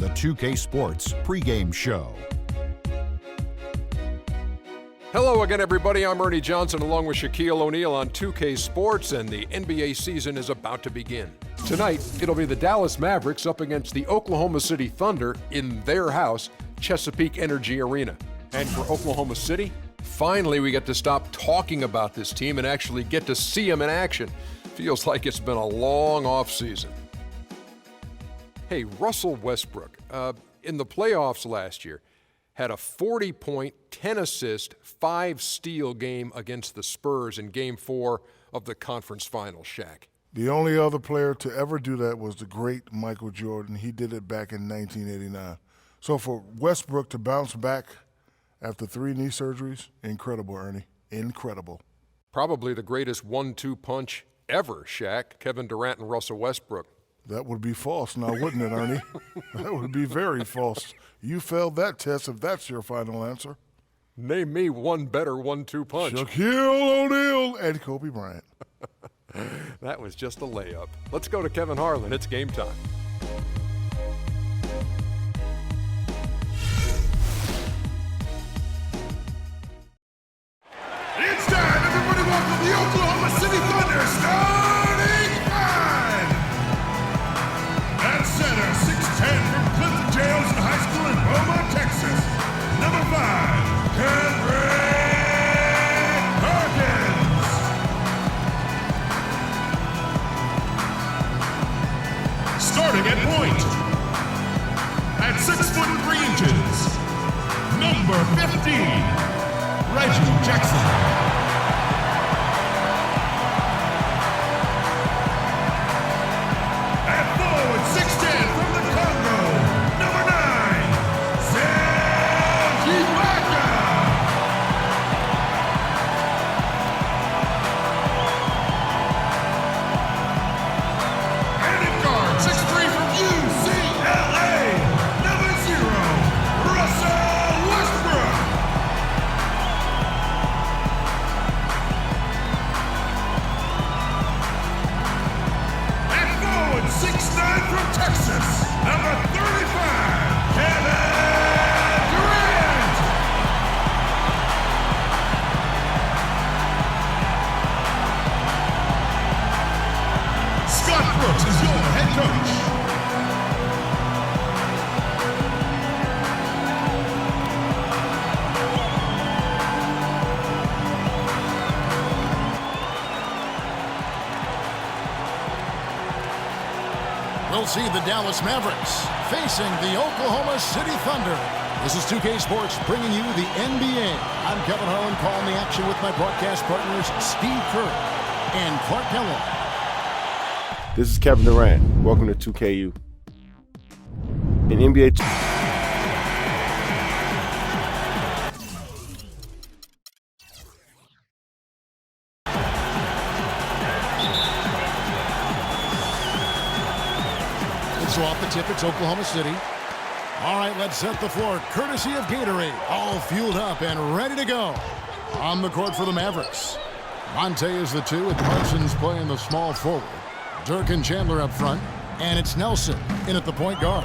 the 2K Sports pregame show. Hello again, everybody. I'm Ernie Johnson along with Shaquille O'Neal on 2K Sports, and the NBA season is about to begin. Tonight, it'll be the Dallas Mavericks up against the Oklahoma City Thunder in their house, Chesapeake Energy Arena. And for Oklahoma City, finally we get to stop talking about this team and actually get to see them in action. Feels like it's been a long offseason. Hey, Russell Westbrook, in the playoffs last year, had a 40-point, 10-assist, 5-steal game against the Spurs in Game 4 of the conference finals, Shaq. The only other player to ever do that was the great Michael Jordan. He did it back in 1989. So for Westbrook to bounce back after 3 knee surgeries, incredible, Ernie, incredible. Probably the greatest 1-2 punch ever, Shaq, Kevin Durant and Russell Westbrook. That would be false now, wouldn't it, Ernie? That would be very false. You failed that test if that's your final answer. Name me one better 1-2 punch. Shaquille O'Neal and Kobe Bryant. That was just a layup. Let's go to Kevin Harlan. It's game time. It's time. Everybody welcome the Oklahoma City Thunder starting 5. At center, 6'10" from Clifton Jails High School in Beaumont, Texas. Number 5, Kendrick Perkins. Starting at point, at 6'3" number 15, Reggie Jackson. At forward, 6'10" from the Congo, number 9, Serge Ibaka. And at guard, 6'3" from UCLA, number 0, Russell Westbrook. At forward, 6'9" from Texas, number 35, Kevin Durant. Scott Brooks is your head coach. We'll see the Dallas Mavericks facing the Oklahoma City Thunder. This is 2K Sports bringing you the NBA. I'm Kevin Harlan calling the action with my broadcast partners Steve Kerr and Clark Kellogg. This is Kevin Durant. Welcome to 2KU. In NBA So off the tip, it's Oklahoma City. All right, let's set the floor. Courtesy of Gatorade. All fueled up and ready to go. On the court for the Mavericks. Monte is the 2 with Parsons playing the small forward. Dirk and Chandler up front. And it's Nelson in at the point guard.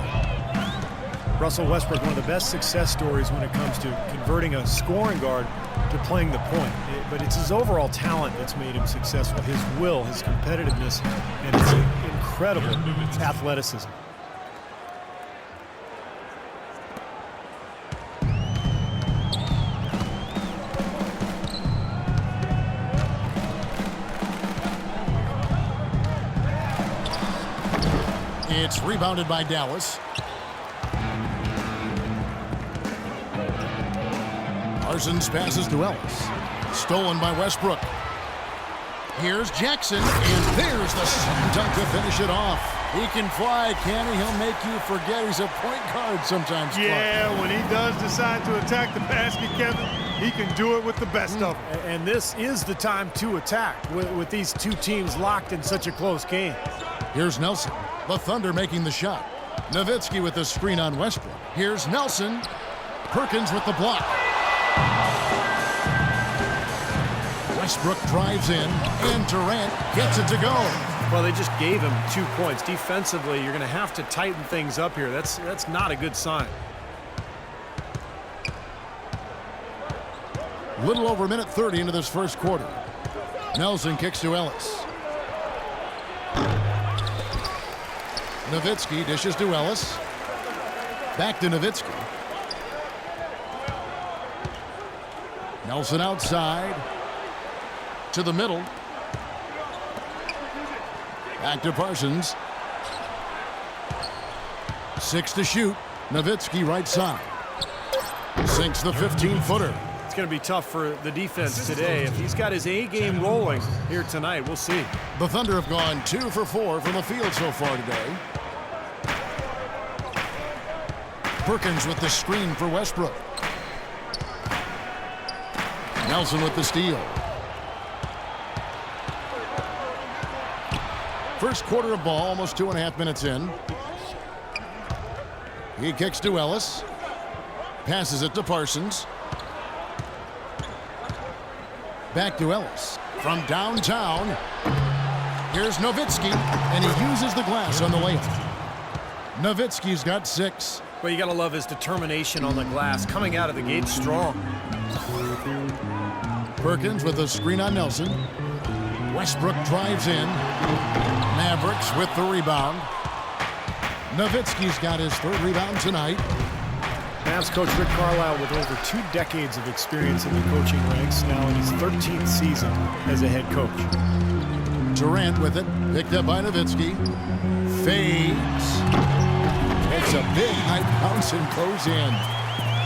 Russell Westbrook, one of the best success stories when it comes to converting a scoring guard to playing the point. But it's his overall talent that's made him successful. His will, his competitiveness, and his incredible athleticism. It's rebounded by Dallas. Parsons passes to Ellis. Stolen by Westbrook. Here's Jackson, and there's the slam dunk to finish it off. He can fly, can he? He'll make you forget he's a point guard sometimes. Yeah, when he does decide to attack the basket, Kevin, he can do it with the best of them. And this is the time to attack with these two teams locked in such a close game. Here's Nelson. The Thunder making the shot. Nowitzki with the screen on Westbrook. Here's Nelson. Perkins with the block. Westbrook drives in, and Durant gets it to go. Well, they just gave him 2 points. Defensively, you're going to have to tighten things up here. That's not a good sign. Little over a minute 30 into this first quarter. Nelson kicks to Ellis. Nowitzki dishes to Ellis. Back to Nowitzki. Nelson outside. To the middle. Back to Parsons. 6 to shoot. Nowitzki right side. Sinks the 15-footer. It's going to be tough for the defense today. If he's got his A game rolling here tonight, we'll see. The Thunder have gone 2 for 4 from the field so far today. Perkins with the screen for Westbrook. Nelson with the steal. First quarter of ball, almost 2.5 minutes in. He kicks to Ellis. Passes it to Parsons. Back to Ellis. From downtown, here's Nowitzki, and he uses the glass on the layup. Nowitzki's got 6. Well, you got to love his determination on the glass, coming out of the gate strong. Perkins with a screen on Nelson. Westbrook drives in. Mavericks with the rebound. Nowitzki's got his 3rd rebound tonight. Mavs coach Rick Carlisle with over 2 decades of experience in the coaching ranks, now in his 13th season as a head coach. Durant with it, picked up by Nowitzki. Fades. Takes a big high bounce and goes in.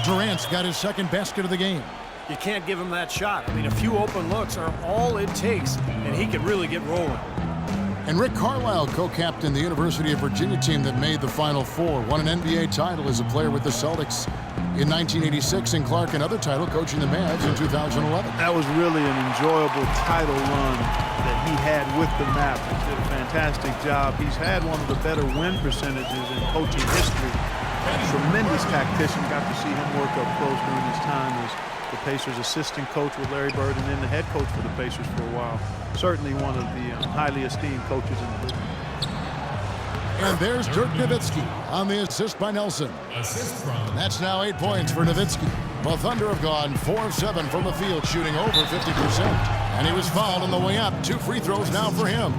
Durant's got his 2nd basket of the game. You can't give him that shot. I mean, a few open looks are all it takes, and he can really get rolling. And Rick Carlisle co-captained the University of Virginia team that made the Final Four, won an NBA title as a player with the Celtics in 1986, and Clark another title coaching the Mavs in 2011. That was really an enjoyable title run that he had with the Mavericks. Did a fantastic job. He's had one of the better win percentages in coaching history. A tremendous tactician. Got to see him work up close during his time as the Pacers assistant coach with Larry Bird, and then the head coach for the Pacers for a while. Certainly one of the highly esteemed coaches in the league. And there's Dirk Nowitzki on the assist by Nelson. That's now 8 points for Nowitzki. The Thunder have gone 4 of 7 from the field, shooting over 50%. And he was fouled on the way up. 2 free throws now for him.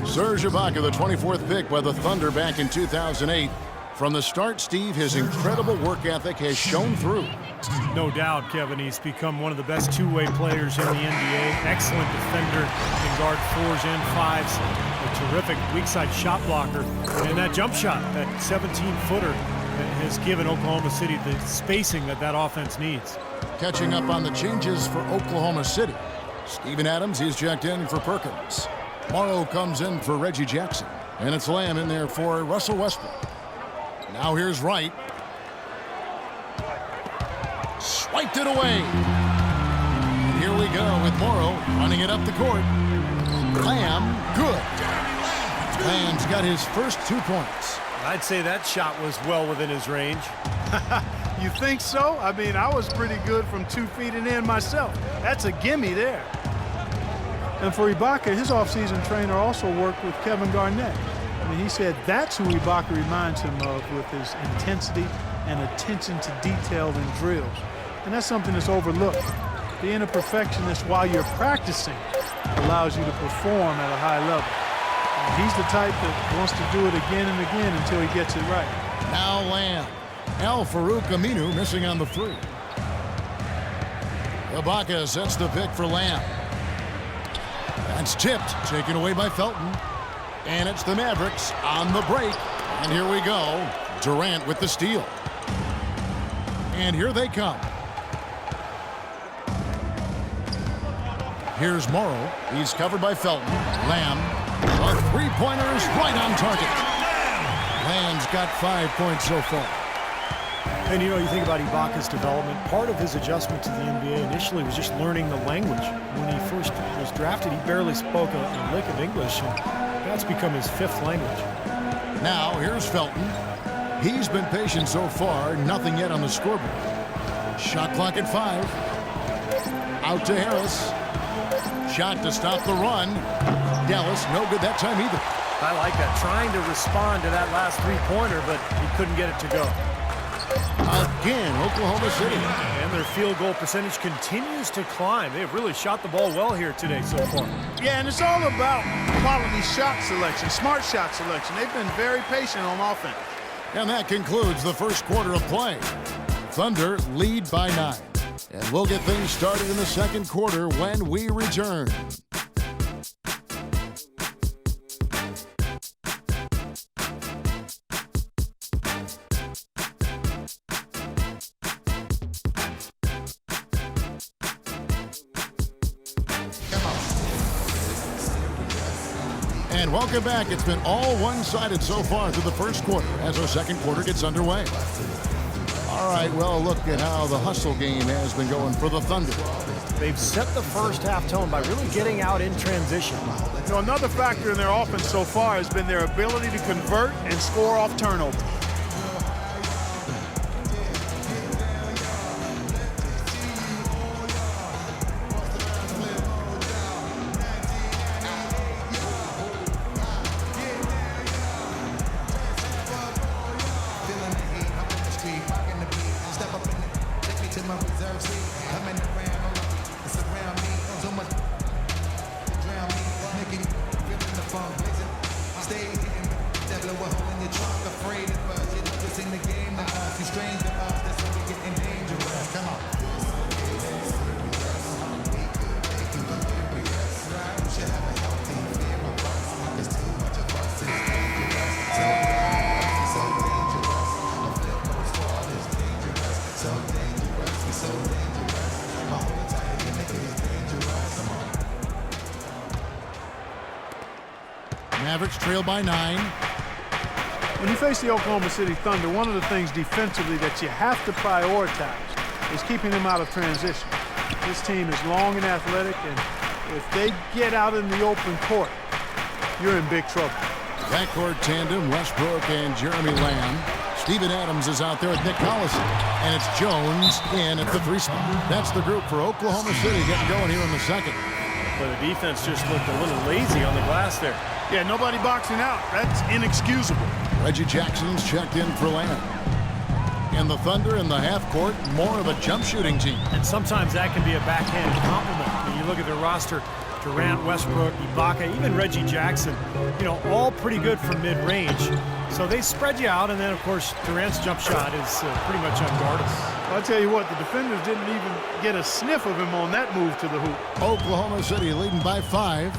Serge Ibaka, the 24th pick by the Thunder back in 2008. From the start, Steve, his incredible work ethic has shown through. No doubt, Kevin. He's become one of the best two-way players in the NBA. Excellent defender, can guard 4s and 5s. A terrific weak-side shot blocker. And that jump shot, that 17-footer, has given Oklahoma City the spacing that offense needs. Catching up on the changes for Oklahoma City. Steven Adams, he's checked in for Perkins. Morrow comes in for Reggie Jackson. And it's Lamb in there for Russell Westbrook. Now here's Wright. Swiped it away. And here we go with Morrow running it up the court. Lamb, good. Lamb's got his first 2 points. I'd say that shot was well within his range. You think so? I mean, I was pretty good from 2 feet and in myself. That's a gimme there. And for Ibaka, his offseason trainer also worked with Kevin Garnett. I mean, he said that's who Ibaka reminds him of with his intensity and attention to detail in drills. And that's something that's overlooked. Being a perfectionist while you're practicing allows you to perform at a high level. And he's the type that wants to do it again and again until he gets it right. Now Lamb. Al-Farouq Aminu missing on the 3. Ibaka sets the pick for Lamb. That's tipped, taken away by Felton. And it's the Mavericks on the break. And here we go. Durant with the steal. And here they come. Here's Morrow. He's covered by Felton. Lamb. A three-pointer is right on target. Lamb's got 5 points so far. And, you think about Ibaka's development. Part of his adjustment to the NBA initially was just learning the language. When he first was drafted, he barely spoke a lick of English, and that's become his 5th language. Now, here's Felton. He's been patient so far, nothing yet on the scoreboard. Shot clock at 5. Out to Harris. Shot to stop the run. Dallas, no good that time either. I like that. Trying to respond to that last three-pointer, but he couldn't get it to go. Again, Oklahoma City. And their field goal percentage continues to climb. They've really shot the ball well here today so far. Yeah, and it's all about quality shot selection, smart shot selection. They've been very patient on offense. And that concludes the first quarter of play. Thunder lead by 9. And we'll get things started in the second quarter when we return. And welcome back. It's been all one-sided so far through the first quarter as our second quarter gets underway. All right, well, look at how the hustle game has been going for the Thunder. They've set the first half tone by really getting out in transition. You know, another factor in their offense so far has been their ability to convert and score off turnover. Mavericks trail by 9. When you face the Oklahoma City Thunder, one of the things defensively that you have to prioritize is keeping them out of transition. This team is long and athletic, and if they get out in the open court, you're in big trouble. Backcourt tandem, Westbrook and Jeremy Lamb. Steven Adams is out there with Nick Collison. And it's Jones in at the 3 spot. That's the group for Oklahoma City getting going here in the second. But the defense just looked a little lazy on the glass there. Yeah, nobody boxing out. That's inexcusable. Reggie Jackson's checked in for Lamb. And the Thunder in the half court, more of a jump shooting team. And sometimes that can be a backhanded compliment. I mean, you look at their roster, Durant, Westbrook, Ibaka, even Reggie Jackson, you know, all pretty good from mid-range. So they spread you out, and then, of course, Durant's jump shot is pretty much unguardable. I'll tell you what, the defenders didn't even get a sniff of him on that move to the hoop. Oklahoma City leading by 5.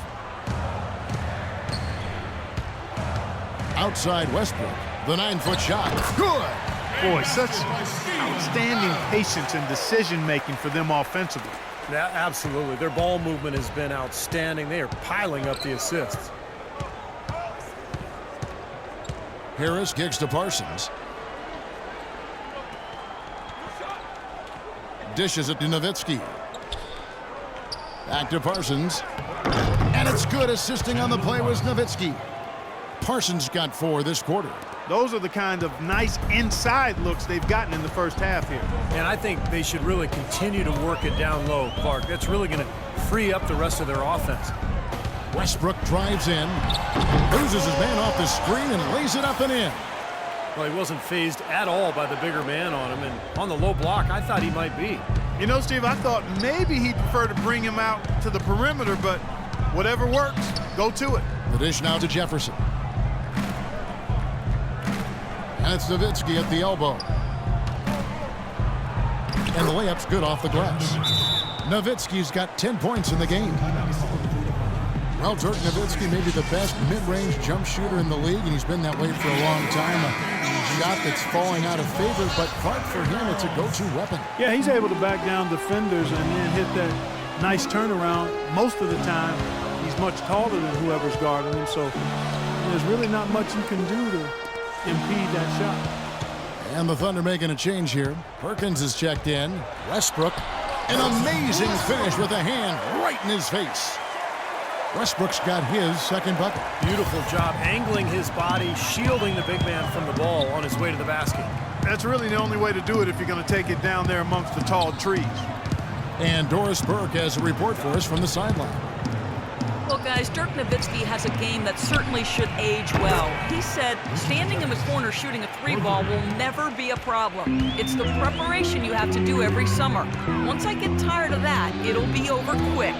Outside Westbrook, the 9-foot shot. Good! Boy, such outstanding patience and decision-making for them offensively. Yeah, absolutely. Their ball movement has been outstanding. They are piling up the assists. Harris kicks to Parsons. Dishes it to Nowitzki. Back to Parsons. And it's good. Assisting on the play was Nowitzki. Parsons got 4 this quarter. Those are the kind of nice inside looks they've gotten in the first half here. And I think they should really continue to work it down low, Clark. That's really going to free up the rest of their offense. Westbrook drives in, loses his man off the screen, and lays it up and in. Well, he wasn't phased at all by the bigger man on him, and on the low block, I thought he might be. You know, Steve, I thought maybe he'd prefer to bring him out to the perimeter, but whatever works, go to it. The dish now to Jefferson. And it's Nowitzki at the elbow. And the layup's good off the glass. Nowitzki's got 10 points in the game. Well, Dirk Nowitzki may be the best mid-range jump shooter in the league, and he's been that way for a long time. A shot that's falling out of favor, but Clark, for him, it's a go-to weapon. Yeah, he's able to back down defenders and then hit that nice turnaround. Most of the time, he's much taller than whoever's guarding him, so there's really not much you can do to impede that shot. And the Thunder making a change here. Perkins is checked in. Westbrook, an amazing finish with a hand right in his face. Westbrook's got his second bucket. Beautiful job angling his body, shielding the big man from the ball on his way to the basket. That's really the only way to do it if you're going to take it down there amongst the tall trees. And Doris Burke has a report for us from the sideline. Well, guys, Dirk Nowitzki has a game that certainly should age well. He said standing in the corner shooting a 3-ball will never be a problem. It's the preparation you have to do every summer. Once I get tired of that, it'll be over quick.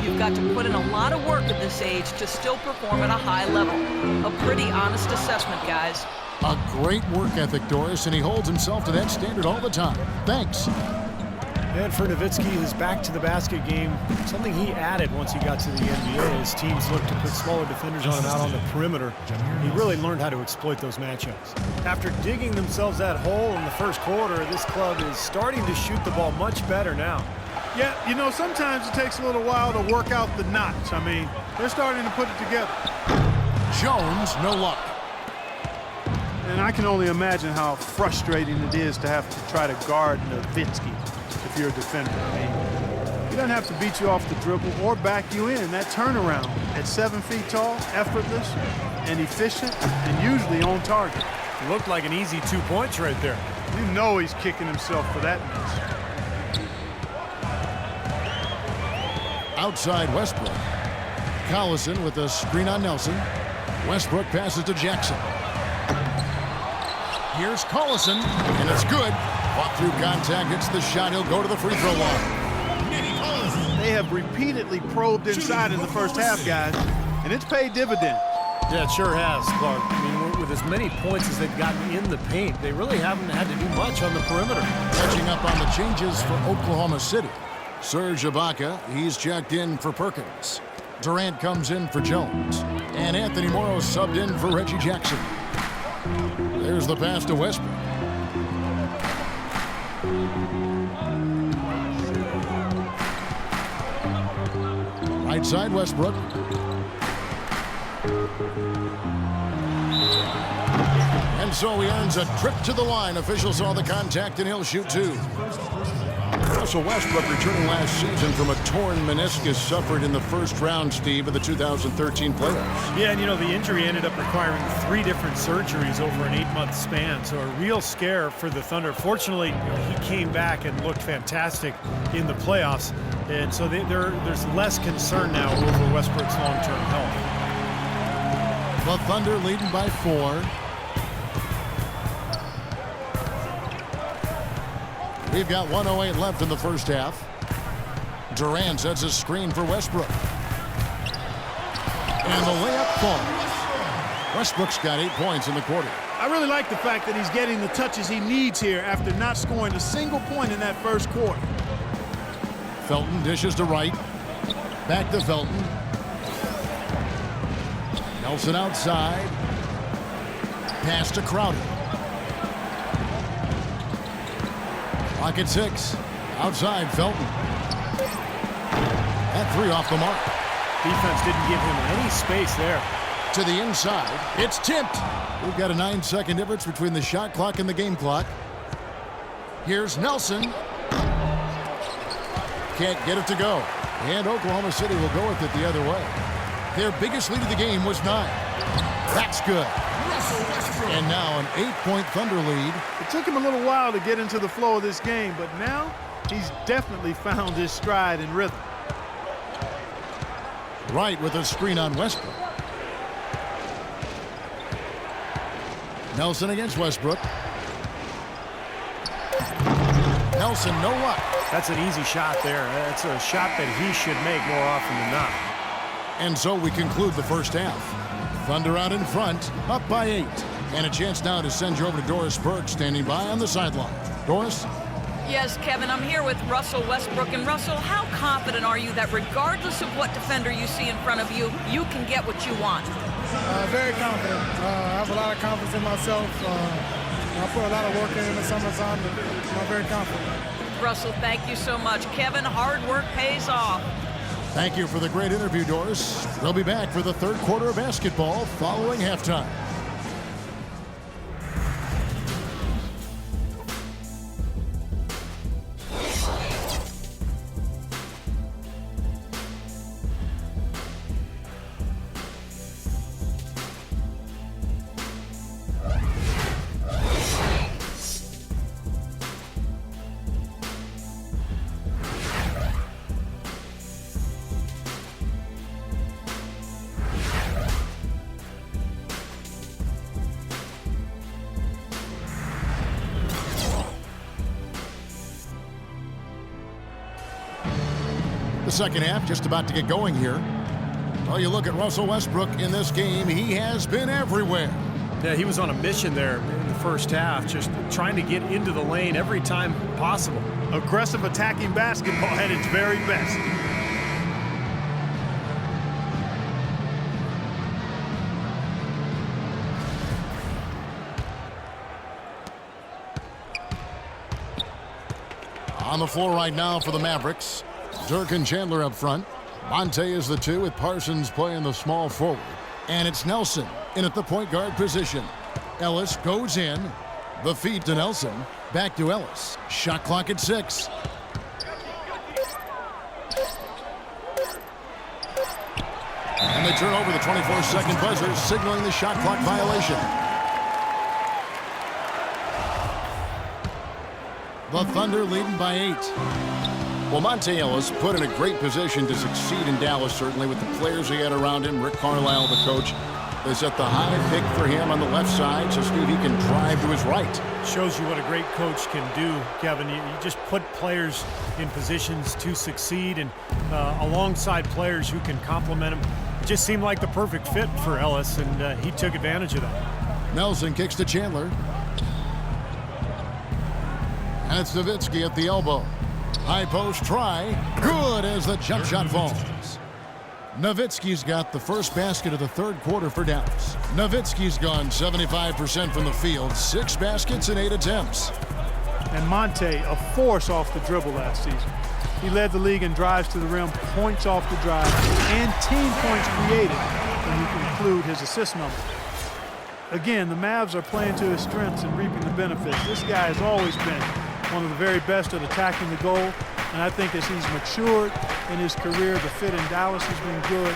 You've got to put in a lot of work at this age to still perform at a high level. A pretty honest assessment, guys. A great work ethic, Doris, and he holds himself to that standard all the time. Thanks. And for Nowitzki, his back-to-the-basket game, something he added once he got to the NBA as teams looked to put smaller defenders on him out on the perimeter. He really learned how to exploit those matchups. After digging themselves that hole in the first quarter, this club is starting to shoot the ball much better now. Yeah, you know, sometimes it takes a little while to work out the knots. I mean, they're starting to put it together. Jones, no luck. And I can only imagine how frustrating it is to have to try to guard Nowitzki if you're a defender. I mean, he doesn't have to beat you off the dribble or back you in. That turnaround at 7 feet tall, effortless and efficient and usually on target. Looked like an easy 2 points right there. You know he's kicking himself for that miss. Outside Westbrook. Collison with a screen on Nelson. Westbrook passes to Jackson. Here's Collison, and it's good. Fought through contact, hits the shot. He'll go to the free throw line. They have repeatedly probed inside in the first half, guys, and it's paid dividends. Yeah, it sure has, Clark. I mean, with as many points as they've gotten in the paint, they really haven't had to do much on the perimeter. Catching up on the changes for Oklahoma City. Serge Ibaka, he's checked in for Perkins. Durant comes in for Jones. And Anthony Morrow subbed in for Reggie Jackson. There's the pass to Westbrook. Right side Westbrook. And so he earns a trip to the line. Officials saw the contact and he'll shoot two. Russell Westbrook returning last season from a torn meniscus suffered in the first round, Steve, of the 2013 playoffs. Yeah, and you know, the injury ended up requiring 3 different surgeries over an 8-month span, so a real scare for the Thunder. Fortunately, he came back and looked fantastic in the playoffs, and so there's less concern now over Westbrook's long-term health. The Thunder leading by 4. We've got 1:08 left in the first half. Durant sets a screen for Westbrook. And the layup falls. Westbrook's got 8 points in the quarter. I really like the fact that he's getting the touches he needs here after not scoring a single point in that first quarter. Felton dishes to Wright. Back to Felton. Nelson outside. Pass to Crowder. Clock at 6. Outside, Felton. That 3 off the mark. Defense didn't give him any space there. To the inside. It's tipped. We've got a 9-second difference between the shot clock and the game clock. Here's Nelson. Can't get it to go. And Oklahoma City will go with it the other way. Their biggest lead of the game was 9. That's good. And now an 8-point Thunder lead. It took him a little while to get into the flow of this game, but now he's definitely found his stride and rhythm. Wright with a screen on Westbrook. Nelson against Westbrook. Nelson, no luck. That's an easy shot there. That's a shot that he should make more often than not. And so we conclude the first half. Thunder out in front, up by 8. And a chance now to send you over to Doris Burke, standing by on the sideline. Doris? Yes, Kevin, I'm here with Russell Westbrook. And Russell, how confident are you that regardless of what defender you see in front of you, you can get what you want? Very confident. I have a lot of confidence in myself. I put a lot of work in the summertime, and I'm very confident. Russell, thank you so much. Kevin, hard work pays off. Thank you for the great interview, Doris. We'll be back for the third quarter of basketball following halftime. second half just about to get going here. Well, you look at Russell Westbrook in this game, he has been everywhere. Yeah, he was on a mission there in the first half, just trying to get into the lane every time possible. Aggressive attacking basketball at its very best. On the floor right now for the Mavericks, Dirk and Chandler up front. Monte is the 2 with Parsons playing the small forward. And it's Nelson in at the point guard position. Ellis goes in. The feed to Nelson. Back to Ellis. Shot clock at 6. And they turn over the 24-second buzzer, signaling the shot clock violation. The Thunder leading by 8. Well, Monte Ellis put in a great position to succeed in Dallas, certainly with the players he had around him. Rick Carlisle, the coach, they set the high pick for him on the left side, so Steve, he can drive to his right. Shows you what a great coach can do, Kevin. You just put players in positions to succeed and alongside players who can complement them. It just seemed like the perfect fit for Ellis, and he took advantage of that. Nelson kicks to Chandler. And it's Nowitzki at the elbow. High post try. Good as the jump shot falls. Nowitzki's got the first basket of the third quarter for Dallas. Nowitzki's gone 75% from the field, 6 baskets and 8 attempts. And Monte, a force off the dribble last season. He led the league in drives to the rim, points off the drive, and team points created when you include his assist number. Again, the Mavs are playing to his strengths and reaping the benefits. This guy has always been one of the very best at attacking the goal, and I think as he's matured in his career, the fit in Dallas has been good,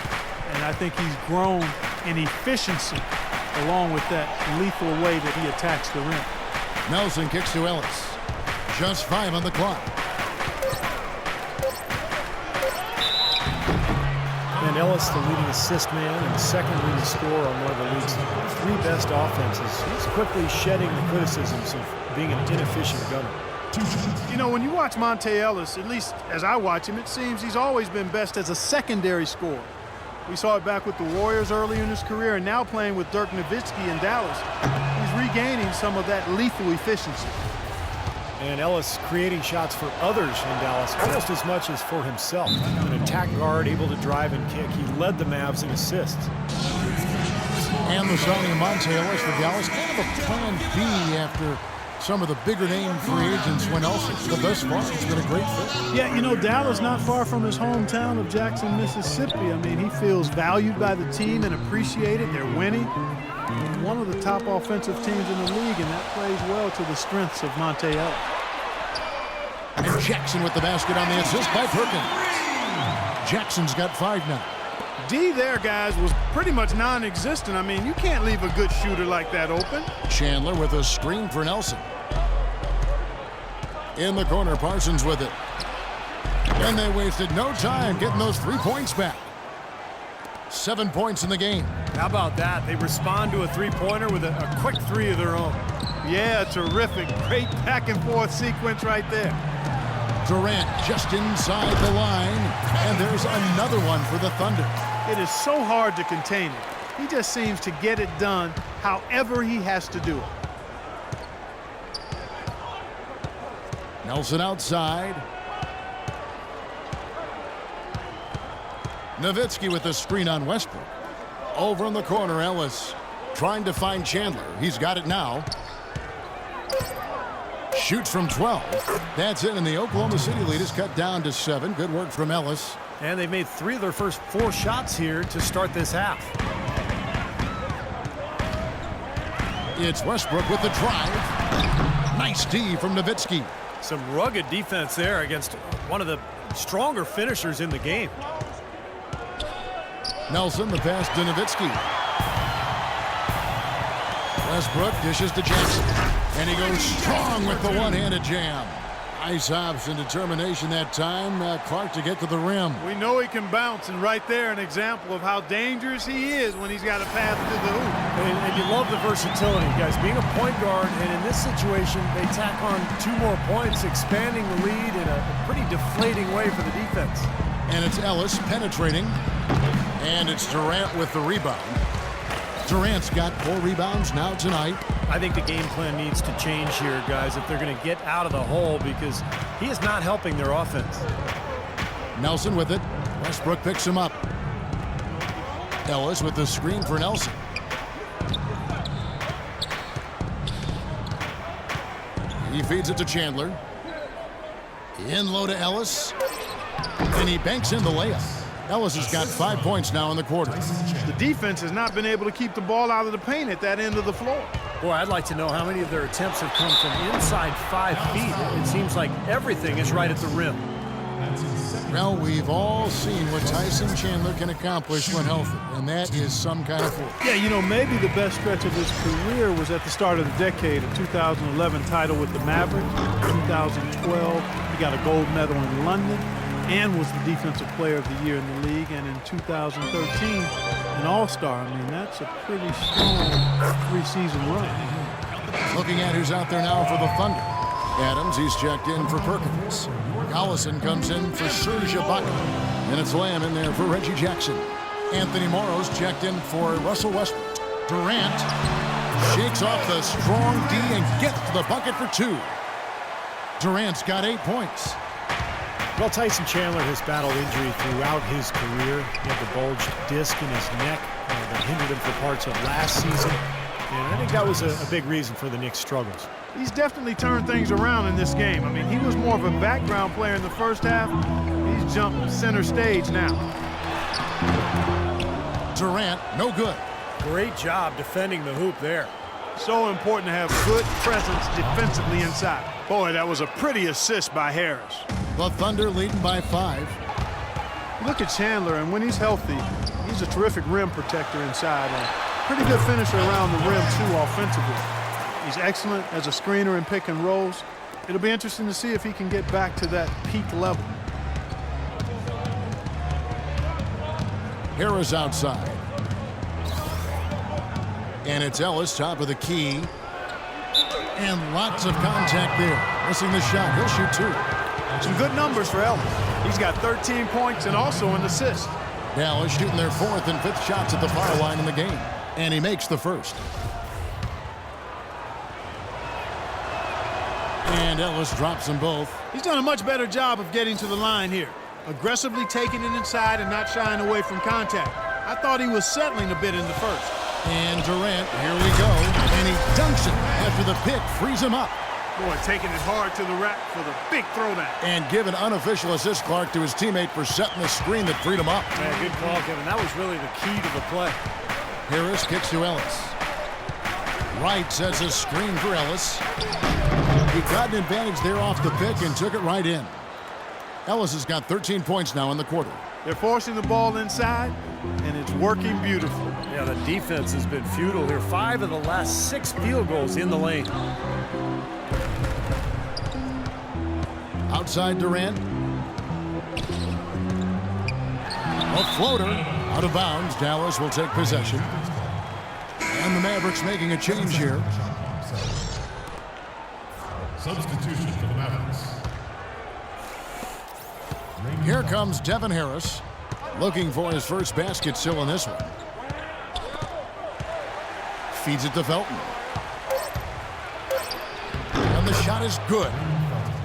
and I think he's grown in efficiency along with that lethal way that he attacks the rim. Nelson kicks to Ellis. Just 5 on the clock. And Ellis, the leading assist man and second leading scorer on one of the league's 3 best offenses. He's quickly shedding the criticisms of being an inefficient gunner. You know, when you watch Monte Ellis, at least as I watch him, it seems he's always been best as a secondary scorer. We saw it back with the Warriors early in his career, and now playing with Dirk Nowitzki in Dallas. He's regaining some of that lethal efficiency. And Ellis creating shots for others in Dallas almost as much as for himself. An attack guard able to drive and kick. He led the Mavs in assists. And the signing of Monte Ellis for Dallas, kind of a plan B after some of the bigger name free agents went elsewhere. But thus far, it's been a great fit. Yeah, you know, Dallas not far from his hometown of Jackson, Mississippi. I mean, he feels valued by the team and appreciated. They're winning. One of the top offensive teams in the league, and that plays well to the strengths of Monte Ellis. And Jackson with the basket on the assist by Perkins. Jackson's got 5 now. D there, guys, was pretty much non-existent. I mean, you can't leave a good shooter like that open. Chandler with a screen for Nelson. In the corner, Parsons with it. And they wasted no time getting those 3 points back. 7 points in the game. How about that? They respond to a three-pointer with a quick 3 of their own. Yeah, terrific. Great back-and-forth sequence right there. Durant just inside the line, and there's another one for the Thunder. It is so hard to contain him. He just seems to get it done however he has to do it. Nelson outside. Nowitzki with the screen on Westbrook. Over in the corner, Ellis trying to find Chandler. He's got it now. Shoots from 12. That's it, and the Oklahoma City lead is cut down to 7. Good work from Ellis. And they've made 3 of their first 4 shots here to start this half. It's Westbrook with the drive. Nice D from Nowitzki. Some rugged defense there against one of the stronger finishers in the game. Nelson, the pass to Nowitzki. Westbrook dishes to Jackson. And he goes strong with the one-handed jam. Nice hops and determination that time. Clark to get to the rim. We know he can bounce, and right there an example of how dangerous he is when he's got a path to the hoop. And you love the versatility, guys. Being a point guard, and in this situation, they tack on 2 more points, expanding the lead in a pretty deflating way for the defense. And it's Ellis penetrating. And it's Durant with the rebound. Durant's got 4 rebounds now tonight. I think the game plan needs to change here, guys, if they're going to get out of the hole, because he is not helping their offense. Nelson with it. Westbrook picks him up. Ellis with the screen for Nelson. He feeds it to Chandler. In low to Ellis. And he banks in the layup. Ellis has got 5 points now in the quarter. The defense has not been able to keep the ball out of the paint at that end of the floor. Boy, I'd like to know how many of their attempts have come from inside 5 feet. It seems like everything is right at the rim. Well, we've all seen what Tyson Chandler can accomplish when healthy, and that is some kind of force. Yeah, you know, maybe the best stretch of his career was at the start of the decade, a 2011 title with the Mavericks. 2012, he got a gold medal in London and was the Defensive Player of the Year in the league. And in 2013, an All-Star. I mean, that's a pretty strong 3-season run. Looking at who's out there now for the Thunder. Adams, he's checked in for Perkins. Collison comes in for Serge Ibaka. And it's Lamb in there for Reggie Jackson. Anthony Morrow's checked in for Russell Westbrook. Durant shakes off the strong D and gets to the bucket for 2. Durant's got 8 points. Well, Tyson Chandler has battled injury throughout his career. He had the bulged disc in his neck that hindered him for parts of last season. And I think that was a big reason for the Knicks' struggles. He's definitely turned things around in this game. I mean, he was more of a background player in the first half. He's jumped center stage now. Durant, no good. Great job defending the hoop there. So important to have good presence defensively inside. Boy, that was a pretty assist by Harris. The Thunder leading by 5. Look at Chandler, and when he's healthy, he's a terrific rim protector inside. And pretty good finisher around the rim, too, offensively. He's excellent as a screener in pick and rolls. It'll be interesting to see if he can get back to that peak level. Harris outside. And it's Ellis, top of the key. And lots of contact there. Missing the shot. He'll shoot 2. Some good numbers for Ellis. He's got 13 points and also an assist. Dallas shooting their 4th and 5th shots at the foul line in the game. And he makes the first. And Ellis drops them both. He's done a much better job of getting to the line here. Aggressively taking it inside and not shying away from contact. I thought he was settling a bit in the first. And Durant, here we go. And he dunks it after the pick frees him up. Boy, taking it hard to the rack for the big throwdown. And give an unofficial assist, Clark, to his teammate for setting the screen that freed him up. Yeah, good call, Kevin. That was really the key to the play. Harris kicks to Ellis. Wright sets a screen for Ellis. He got an advantage there off the pick and took it right in. Ellis has got 13 points now in the quarter. They're forcing the ball inside, and it's working beautiful. Yeah, the defense has been futile here. 5 of the last 6 field goals in the lane. Outside Durant. A floater out of bounds. Dallas will take possession. And the Mavericks making a change here. Substitution for the Mavericks. Here comes Devin Harris, looking for his first basket still in this one. Feeds it to Felton. And the shot is good.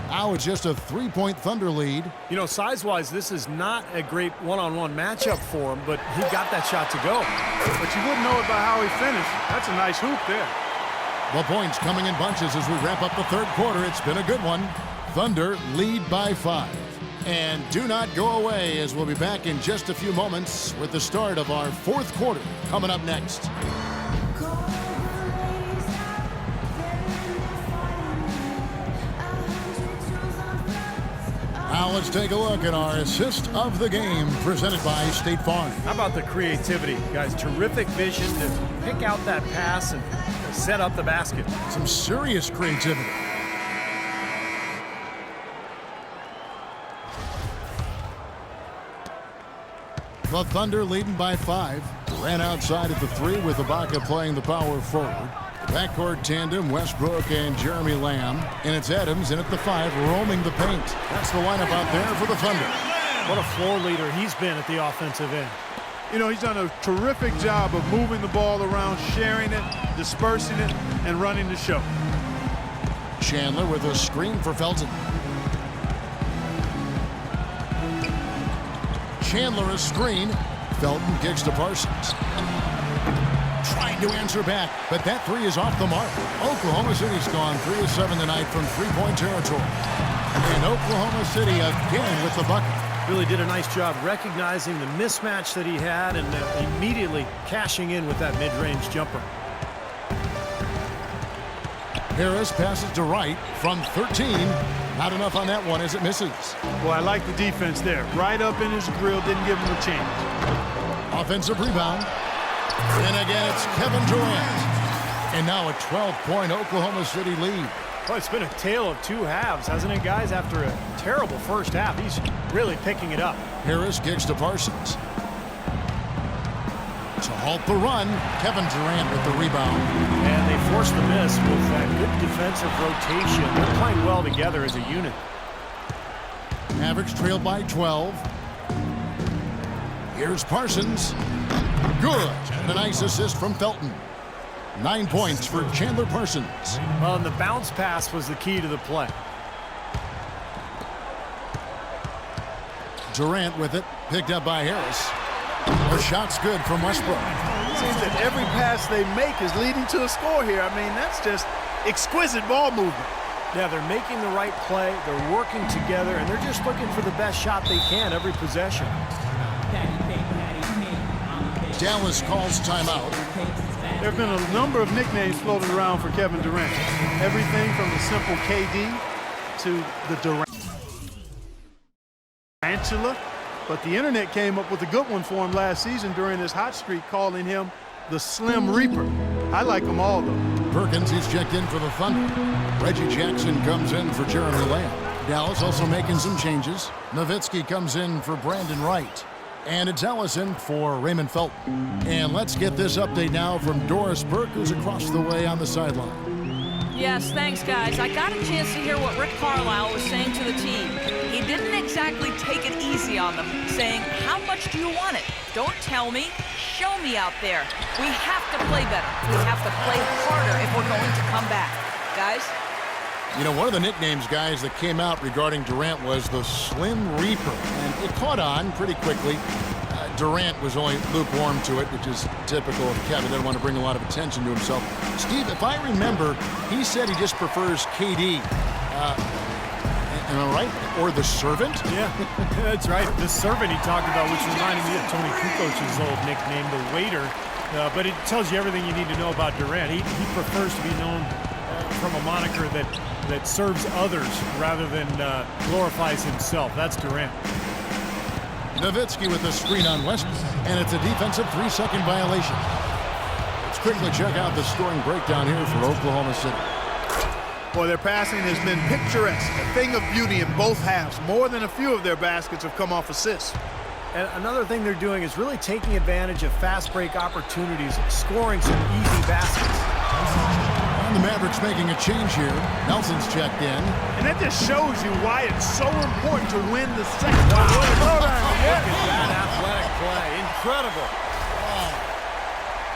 Now it's just a 3-point Thunder lead. You know, size-wise, this is not a great one-on-one matchup for him, but he got that shot to go. But you wouldn't know it by how he finished. That's a nice hoop there. The points coming in bunches as we wrap up the third quarter. It's been a good one. Thunder lead by 5. And do not go away, as we'll be back in just a few moments with the start of our fourth quarter coming up next. Now let's take a look at our assist of the game presented by State Farm. How about the creativity, guys? Terrific vision to pick out that pass and set up the basket. Some serious creativity. The Thunder leading by 5. Ran outside at the 3 with Ibaka playing the power forward. Backcourt tandem, Westbrook and Jeremy Lamb. And it's Adams in at the 5, roaming the paint. That's the lineup out there for the Thunder. What a floor leader he's been at the offensive end. You know, he's done a terrific job of moving the ball around, sharing it, dispersing it, and running the show. Chandler with a screen for Felton. Chandler a screen. Felton kicks to Parsons. Trying to answer back, but that three is off the mark. Oklahoma City's gone 3 of 7 tonight from three-point territory. And Oklahoma City again with the bucket. Really did a nice job recognizing the mismatch that he had and immediately cashing in with that mid-range jumper. Harris passes to Wright from 13. Not enough on that one as it misses. Well, I like the defense there. Right up in his grill, didn't give him a chance. Offensive rebound. And again, it's Kevin Durant. And now a 12-point Oklahoma City lead. Well, it's been a tale of two halves, hasn't it, guys? After a terrible first half, he's really picking it up. Harris kicks to Parsons. To halt the run, Kevin Durant with the rebound. And they forced the miss with that good defensive rotation. They're playing well together as a unit. Mavericks trailed by 12. Here's Parsons. Good. And a nice assist from Felton. 9 points for Chandler Parsons. Well, and the bounce pass was the key to the play. Durant with it. Picked up by Harris. The shot's good from Westbrook. Seems that every pass they make is leading to a score here. I mean, that's just exquisite ball movement. Yeah, they're making the right play. They're working together, and they're just looking for the best shot they can every possession. Dallas calls timeout. There have been a number of nicknames floated around for Kevin Durant. Everything from the simple KD to the Durantula. But the internet came up with a good one for him last season during his hot streak, calling him the Slim Reaper. I like them all, though. Perkins, he's checked in for the Thunder. Reggie Jackson comes in for Jeremy Lamb. Dallas also making some changes. Nowitzki comes in for Brandon Wright. And it's Ellison for Raymond Felton. And let's get this update now from Doris Burke, who's across the way on the sideline. Yes, thanks, guys. I got a chance to hear what Rick Carlisle was saying to the team. He didn't exactly take it easy on them, saying, how much do you want it? Don't tell me. Show me out there. We have to play better. We have to play harder if we're going to come back. Guys? You know, one of the nicknames, guys, that came out regarding Durant was the Slim Reaper. And it caught on pretty quickly. Durant was only lukewarm to it, which is typical of Kevin. Doesn't want to bring a lot of attention to himself. Steve, if I remember, he said he just prefers KD. Am I right? Or the Servant? Yeah, that's right. The Servant he talked about, which reminded me of Tony Kukoc's old nickname, the Waiter. But it tells you everything you need to know about Durant. He prefers to be known from a moniker that serves others rather than glorifies himself. That's Durant. Nowitzki with the screen on Westbrook, and it's a defensive 3-second violation. Let's quickly check out the scoring breakdown here for Oklahoma City. Boy, their passing has been picturesque, a thing of beauty in both halves. More than a few of their baskets have come off assists. And another thing they're doing is really taking advantage of fast break opportunities, scoring some easy baskets. And the Mavericks making a change here. Nelson's checked in. And that just shows you why it's so important to win the second. Wow. Look at that athletic play. Incredible. Wow.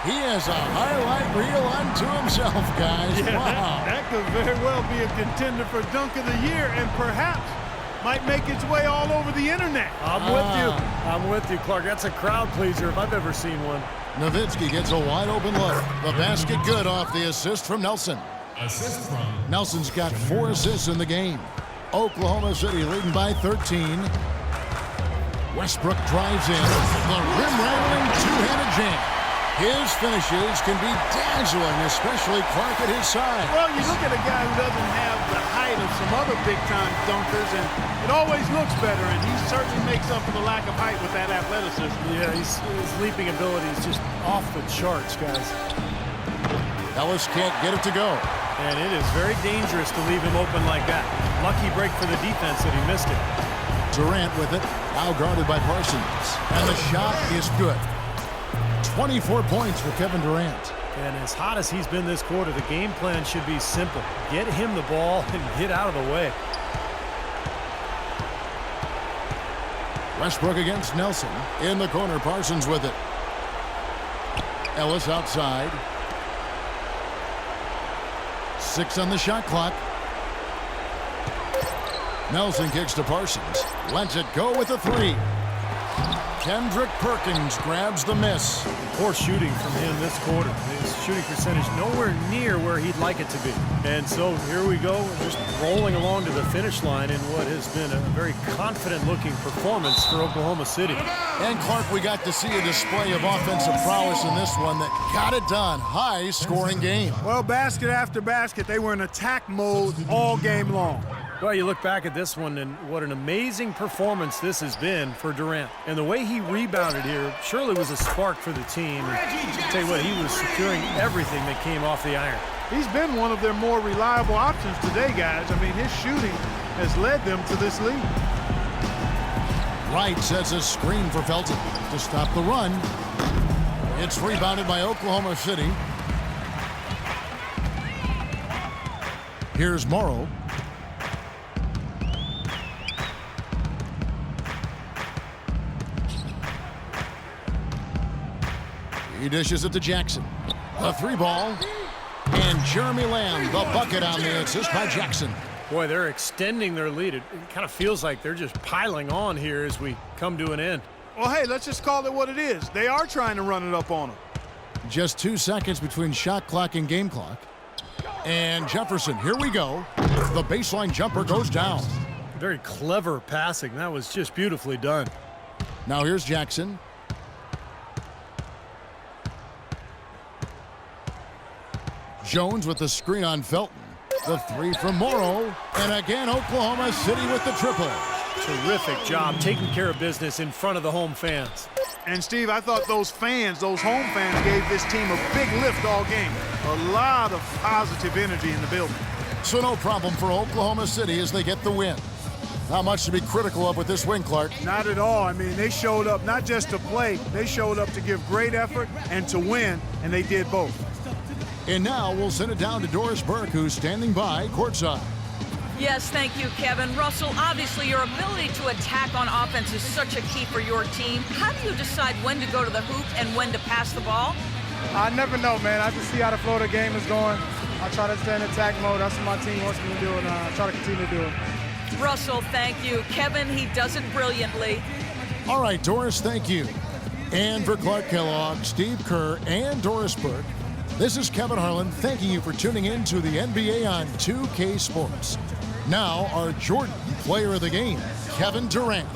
He has a highlight reel unto himself, guys. Yeah, wow. That could very well be a contender for Dunk of the Year and perhaps might make its way all over the internet. I'm with you. I'm with you, Clark. That's a crowd pleaser if I've ever seen one. Nowitzki gets a wide open look. The basket good off the assist from Nelson. Assist from Nelson's got 4 assists in the game. Oklahoma City leading by 13. Westbrook drives in. The rim-rattling two-handed jam. His finishes can be dazzling, especially Clark at his side. Well, you look at a guy who doesn't have the height of some other big-time dunkers, and it always looks better, and he certainly makes up for the lack of height with that athleticism. Yeah, his leaping ability is just off the charts, guys. Ellis can't get it to go. And it is very dangerous to leave him open like that. Lucky break for the defense that he missed it. Durant with it, now guarded by Parsons. And the shot is good. 24 points for Kevin Durant. And as hot as he's been this quarter, the game plan should be simple. Get him the ball and get out of the way. Westbrook against Nelson. In the corner, Parsons with it. Ellis outside. 6 on the shot clock. Nelson kicks to Parsons. Lets it go with a 3. Kendrick Perkins grabs the miss. Poor shooting from him this quarter. His shooting percentage nowhere near where he'd like it to be. And so here we go, just rolling along to the finish line in what has been a very confident-looking performance for Oklahoma City. And Clark, we got to see a display of offensive prowess in this one that got it done. High-scoring game. Well, basket after basket, they were in attack mode all game long. Well, you look back at this one, and what an amazing performance this has been for Durant. And the way he rebounded here surely was a spark for the team. And I'll tell you what, he was securing everything that came off the iron. He's been one of their more reliable options today, guys. I mean, his shooting has led them to this lead. Wright sets a screen for Felton to stop the run. It's rebounded by Oklahoma City. Here's Morrow. He dishes it to Jackson. The 3 ball. And Jeremy Lamb, the bucket on the assist by Jackson. Boy, they're extending their lead. It kind of feels like they're just piling on here as we come to an end. Well, hey, let's just call it what it is. They are trying to run it up on them. Just 2 seconds between shot clock and game clock. And Jefferson, here we go. The baseline jumper goes down. Very clever passing. That was just beautifully done. Now here's Jackson. Jones with the screen on Felton. The 3 from Morrow. And again, Oklahoma City with the triple. Terrific job taking care of business in front of the home fans. And, Steve, I thought those fans, those home fans, gave this team a big lift all game. A lot of positive energy in the building. So no problem for Oklahoma City as they get the win. Not much to be critical of with this win, Clark. Not at all. I mean, they showed up not just to play. They showed up to give great effort and to win, and they did both. And now we'll send it down to Doris Burke, who's standing by courtside. Yes, thank you, Kevin. Russell, obviously your ability to attack on offense is such a key for your team. How do you decide when to go to the hoop and when to pass the ball? I never know, man. I just see how the flow of the game is going. I try to stay in attack mode. That's what my team wants me to do, and I try to continue to do it. Russell, thank you. Kevin, he does it brilliantly. All right, Doris, thank you. And for Clark Kellogg, Steve Kerr, and Doris Burke, this is Kevin Harlan thanking you for tuning in to the NBA on 2K Sports. Now, our Jordan Player of the Game, Kevin Durant.